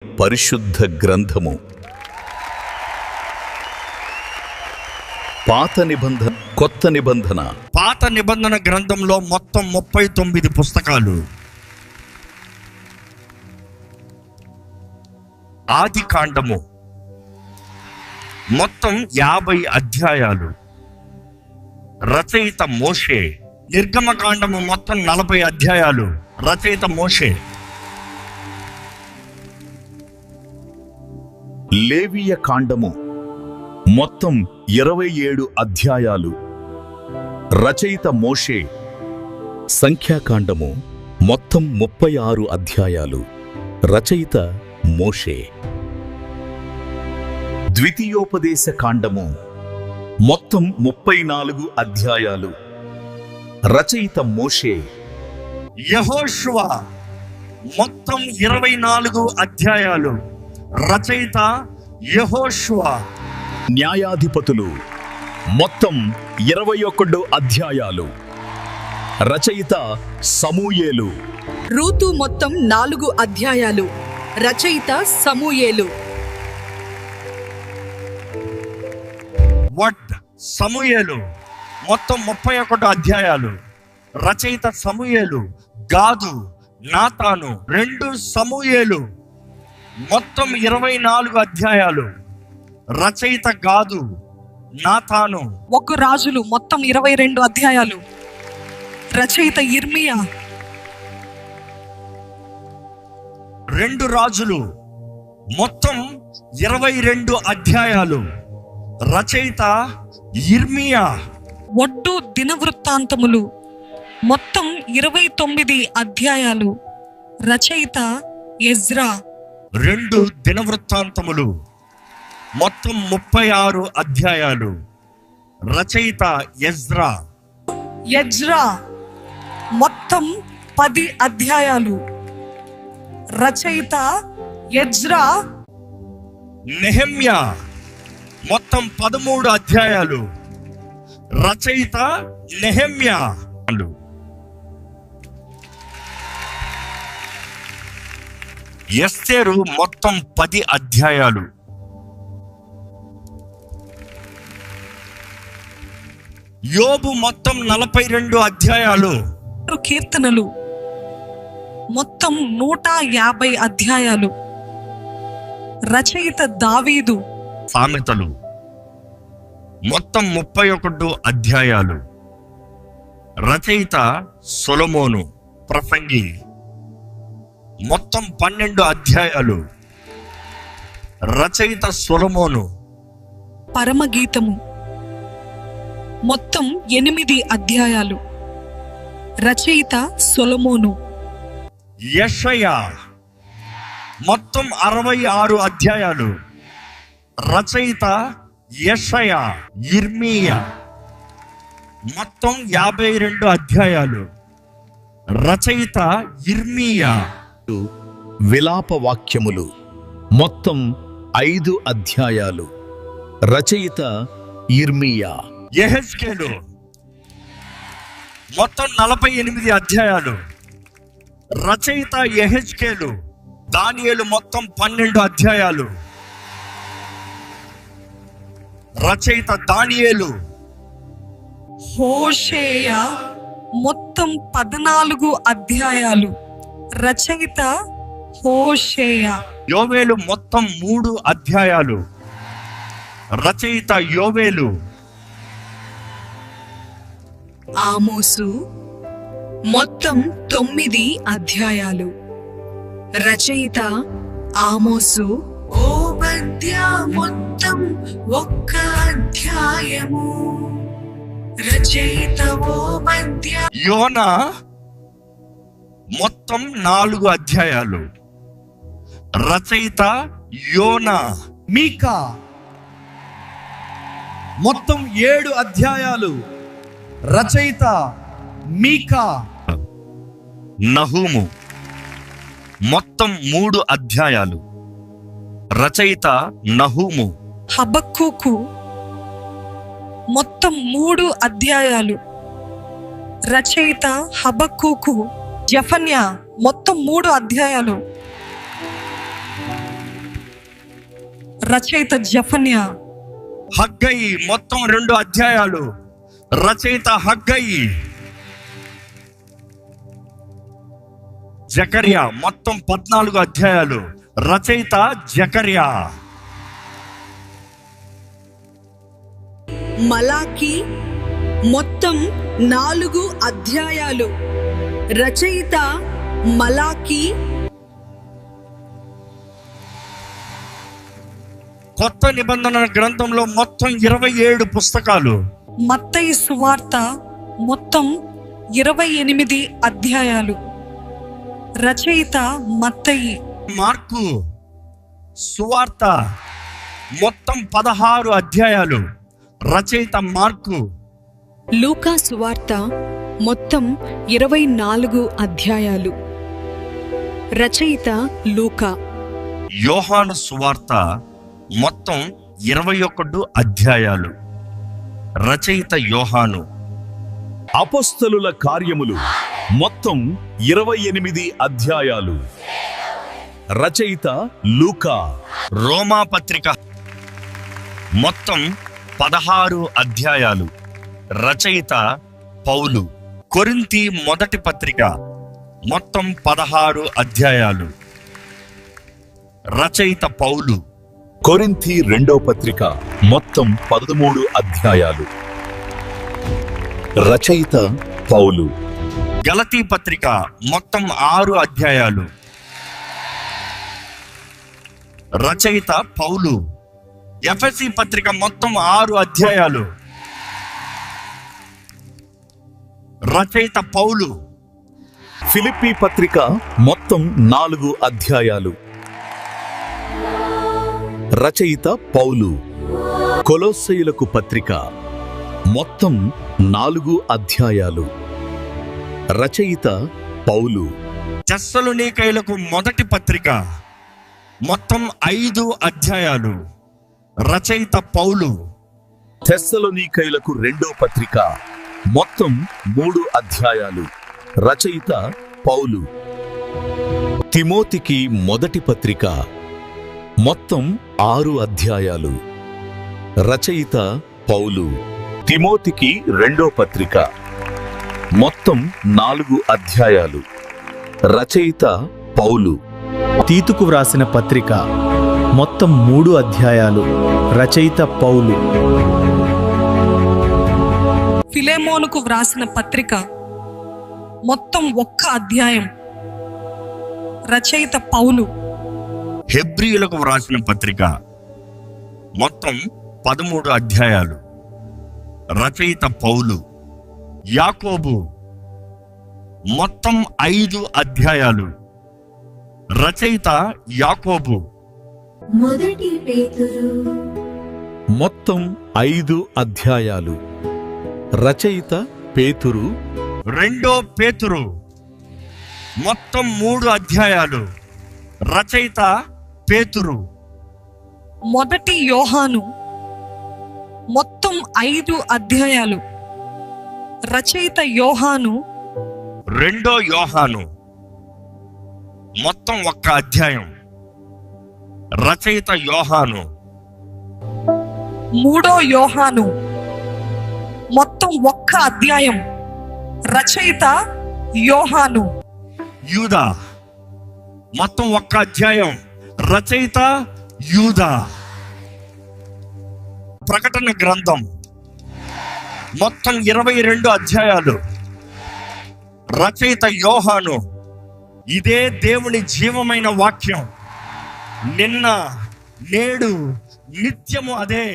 పరిశుద్ధ గ్రంథము. పాత నిబంధన, కొత్త నిబంధన. పాత నిబంధన గ్రంథంలో మొత్తం 39 పుస్తకాలు. ఆది కాండము మొత్తం 50 అధ్యాయాలు. రచయిత మోషే. నిర్గమకాండము మొత్తం 40 అధ్యాయాలు. రచయిత మోషే. లేవియ కాండము మొత్తం 27 అధ్యాయాలు. రచయిత మోషే. సంఖ్యాకాండము మొత్తం 36 అధ్యాయాలు. రచయిత మోషే. ద్వితీయోపదేశ కాండము మొత్తం 34 అధ్యాయాలు. రచయిత మోషే. యెహోషువ మొత్తం 24 అధ్యాయాలు. రచయిత యెహోషువ. న్యాయాధిపతులు మొత్తం 21 అధ్యాయాలు. రచయిత సమూయేలు. రూతు మొత్తం 4 అధ్యాయాలు. రచయిత సమూయేలు. వడ్ సమూయేలు మొత్తం 31 అధ్యాయాలు. రచయిత సమూయేలు. గాదు, నాతాను 2 సమూయేలు మొత్తం 24 అధ్యాయాలు. రచయిత గాదు, నాతాను. 1 రాజులు మొత్తం 22 అధ్యాయాలు. రచయిత యిర్మియా. 2 రాజులు మొత్తం 22 అధ్యాయాలు. రచయిత యిర్మియా. ఒట్టు దినవృత్తాంతములు మొత్తం 29 అధ్యాయాలు. రచయిత ఎజ్రా. 2 దినవృత్తాంతములు మొత్తం 36 అధ్యాయాలు. రచయిత ఎజ్రా. ఎజ్రా మొత్తం 10 అధ్యాయాలు. రచయిత ఎజ్రా. నెహెమ్యా మొత్తం 13 అధ్యాయాలు. రచయిత నెహెమ్యా. ఎస్తేరు మొత్తం 10 అధ్యాయాలు. యోబు మొత్తం 42 అధ్యాయాలు. కీర్తనలు మొత్తం 150 అధ్యాయాలు. రచయిత దావీదు. సామెతలు మొత్తం 31 అధ్యాయాలు. రచయిత సొలొమోను. ప్రసంగి మొత్తం 12 అధ్యాయాలు. రచయిత సొలొమోను. పరమగీతము మొత్తం 8 అధ్యాయాలు. రచయిత సొలొమోను. యెషయా మొత్తం 66 అధ్యాయాలు. రచయిత యెషయా. యిర్మీయా మొత్తం 52 అధ్యాయాలు. రచయిత యిర్మీయా. విలాప వాక్యములు మొత్తం 5 అధ్యాయాలు. రచయిత యిర్మీయా. యెహెజ్కేలు మొత్తం 48 అధ్యాయాలు. రచయిత యెహెజ్కేలు. దానియేలు మొత్తం 12 అధ్యాయాలు. రచయిత దానియేలు. హోషేయ మొత్తం 14 అధ్యాయాలు. రచయిత హోషేయ. యోవేలు మొత్తం 3 అధ్యాయాలు. రచయిత యోవేలు. ఆమోసు మొత్తం 9 అధ్యాయాలు. రచయిత ఆమోసు. ఓబద్యా మొత్తం 1 అధ్యాయము. రచయిత ఓబద్యా. యోనా మొత్తం 4 అధ్యాయాలు. రచయిత యోనా. మీకా మొత్తం 7 అధ్యాయాలు. రచయిత మీకా. నహూము మొత్తం 3 అధ్యాయాలు. రచయిత నహూము. హబక్కూకు మొత్తం 3 అధ్యాయాలు. రచయిత హబక్కూకు. జెఫన్యా మొత్తం 3 అధ్యాయాలు. రచయిత జెఫన్యా. హగ్గయి మొత్తం 2 అధ్యాయాలు. రచయిత హగ్గయి. జకర్యా మొత్తం 14 అధ్యాయాలు. రచయిత జకర్యా. మలాకి మొత్తం 4 అధ్యాయాలు. రచయిత మలాకి. కొత్త నిబంధన గ్రంథంలో మొత్తం 27 పుస్తకాలు. మత్తయి సువార్త మొత్తం 28 అధ్యాయాలు. రచయిత మత్తయి. మార్కు సువార్త మొత్తం 16 అధ్యాయాలు. రచయిత మార్కు. లూకా సువార్త మొత్తం 24 అధ్యాయాలు. రచయిత లూకా. యోహాను సువార్త మొత్తం 21 అధ్యాయాలు. రచయిత యోహాను. అపొస్తలుల కార్యములు మొత్తం 28 అధ్యాయాలు. రచయిత లూకా. రోమా పత్రిక మొత్తం 16 అధ్యాయాలు. రచయిత పౌలు. కొరింథీ మొదటి పత్రిక మొత్తం 16 అధ్యాయాలు. రచయిత పౌలు. కొరింథీ రెండో పత్రిక మొత్తం 13 అధ్యాయాలు. రచయిత పౌలు. గలతీ పత్రిక మొత్తం 6 అధ్యాయాలు. రచయిత పౌలు. ఎఫెసీ పత్రిక మొత్తం 6 అధ్యాయాలు. రచయిత పౌలు. ఫిలిప్పీ పత్రిక మొత్తం 4 అధ్యాయాలు. రచయిత పౌలు. కొలొస్సీయులకు పత్రిక మొత్తం 4 అధ్యాయాలు. రచయిత పౌలు. తెస్సలోనికైలకు మొదటి పత్రిక మొత్తం 5 అధ్యాయాలు. రచయిత పౌలు. తెస్సలోనికైలకు రెండో పత్రిక మొత్తం 3 అధ్యాయాలు. రచయిత పౌలు. తిమోతికి మొదటి పత్రిక మొత్తం 6 అధ్యాయాలు. రచయిత పౌలు. తిమోతికి రెండో పత్రిక మొత్తం 4 అధ్యాయాలు. రచయిత పౌలు. తీతుకు వ్రాసిన పత్రిక మొత్తం 3 అధ్యాయాలు. రచయిత పౌలు. ఫిలెమోనుకు వ్రాసిన పత్రిక మొత్తం 1 అధ్యాయం. రచయిత పౌలు. హెబ్రీయులకు వ్రాసిన పత్రిక మొత్తం 13 అధ్యాయాలు. రచయిత పౌలు. యాకోబు మొత్తం 5 అధ్యాయాలు. రచయిత యాకోబు. మొదటి పేతురు మొత్తం 5 అధ్యాయాలు. రచయిత పేతురు. రెండో పేతురు మొత్తం 3 అధ్యాయాలు. రచయిత పేతురు. మొదటి యోహాను మొత్తం 5 అధ్యాయాలు. రచయిత యోహాను. రెండో యోహాను మొత్తం 1 అధ్యాయం. రచయిత యోహాను. మూడో యోహాను మొత్తం 1 అధ్యాయం. రచయిత యోహాను. యూదా మొత్తం 1 అధ్యాయం. రచయిత యూదా. ప్రకటన గ్రంథం మొత్తం 22 అధ్యాయాలు. రచయిత యోహాను. ఇదే దేవుని జీవమైన వాక్యం. నిన్న నేడు నిత్యము అదే.